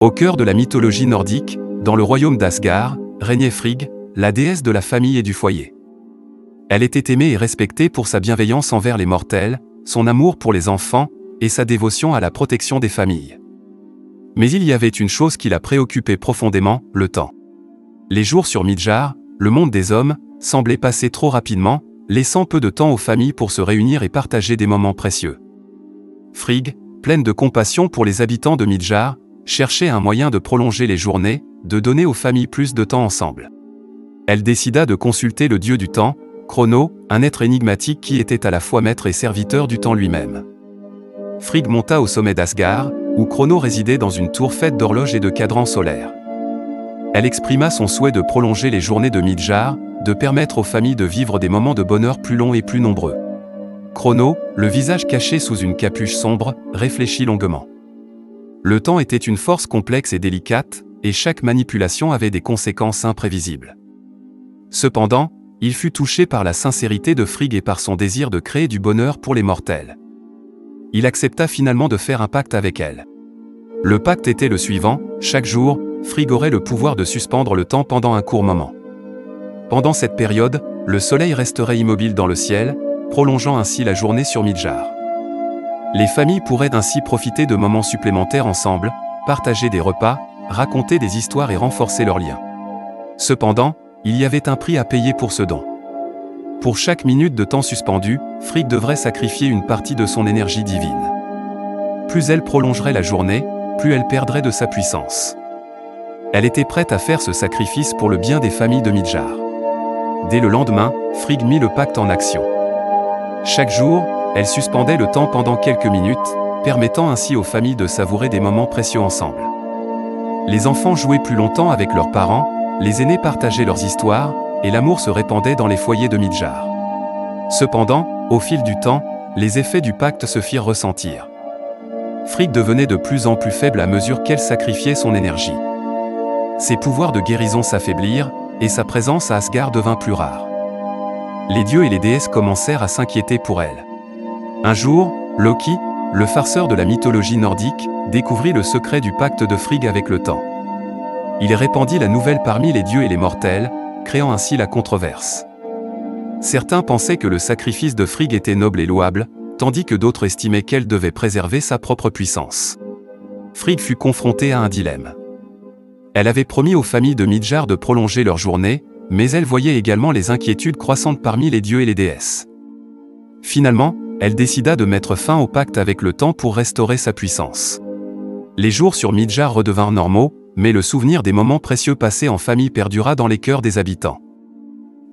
Au cœur de la mythologie nordique, dans le royaume d'Asgard, régnait Frigg, la déesse de la famille et du foyer. Elle était aimée et respectée pour sa bienveillance envers les mortels, son amour pour les enfants, et sa dévotion à la protection des familles. Mais il y avait une chose qui la préoccupait profondément, le temps. Les jours sur Midgard, le monde des hommes, semblaient passer trop rapidement, laissant peu de temps aux familles pour se réunir et partager des moments précieux. Frigg, pleine de compassion pour les habitants de Midgard, cherchait un moyen de prolonger les journées, de donner aux familles plus de temps ensemble. Elle décida de consulter le dieu du temps, Chrono, un être énigmatique qui était à la fois maître et serviteur du temps lui-même. Frigg monta au sommet d'Asgard, où Chrono résidait dans une tour faite d'horloges et de cadrans solaires. Elle exprima son souhait de prolonger les journées de Midgard, de permettre aux familles de vivre des moments de bonheur plus longs et plus nombreux. Chrono, le visage caché sous une capuche sombre, réfléchit longuement. Le temps était une force complexe et délicate, et chaque manipulation avait des conséquences imprévisibles. Cependant, il fut touché par la sincérité de Frigg et par son désir de créer du bonheur pour les mortels. Il accepta finalement de faire un pacte avec elle. Le pacte était le suivant: chaque jour, Frigg aurait le pouvoir de suspendre le temps pendant un court moment. Pendant cette période, le soleil resterait immobile dans le ciel, prolongeant ainsi la journée sur Midgard. Les familles pourraient ainsi profiter de moments supplémentaires ensemble, partager des repas, raconter des histoires et renforcer leurs liens. Cependant, il y avait un prix à payer pour ce don. Pour chaque minute de temps suspendu, Frigg devrait sacrifier une partie de son énergie divine. Plus elle prolongerait la journée, plus elle perdrait de sa puissance. Elle était prête à faire ce sacrifice pour le bien des familles de Midgard. Dès le lendemain, Frigg mit le pacte en action. Chaque jour, elle suspendait le temps pendant quelques minutes, permettant ainsi aux familles de savourer des moments précieux ensemble. Les enfants jouaient plus longtemps avec leurs parents, les aînés partageaient leurs histoires, et l'amour se répandait dans les foyers de Midgard. Cependant, au fil du temps, les effets du pacte se firent ressentir. Frigg devenait de plus en plus faible à mesure qu'elle sacrifiait son énergie. Ses pouvoirs de guérison s'affaiblirent, et sa présence à Asgard devint plus rare. Les dieux et les déesses commencèrent à s'inquiéter pour elle. Un jour, Loki, le farceur de la mythologie nordique, découvrit le secret du pacte de Frigg avec le temps. Il répandit la nouvelle parmi les dieux et les mortels, créant ainsi la controverse. Certains pensaient que le sacrifice de Frigg était noble et louable, tandis que d'autres estimaient qu'elle devait préserver sa propre puissance. Frigg fut confrontée à un dilemme. Elle avait promis aux familles de Midgard de prolonger leur journée, mais elle voyait également les inquiétudes croissantes parmi les dieux et les déesses. Finalement, elle décida de mettre fin au pacte avec le temps pour restaurer sa puissance. Les jours sur Midgard redevinrent normaux, mais le souvenir des moments précieux passés en famille perdura dans les cœurs des habitants.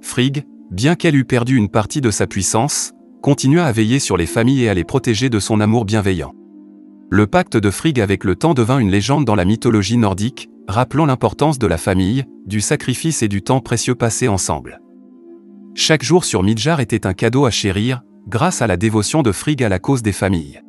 Frigg, bien qu'elle eût perdu une partie de sa puissance, continua à veiller sur les familles et à les protéger de son amour bienveillant. Le pacte de Frigg avec le temps devint une légende dans la mythologie nordique, rappelant l'importance de la famille, du sacrifice et du temps précieux passé ensemble. Chaque jour sur Midgard était un cadeau à chérir, grâce à la dévotion de Frigg à la cause des familles.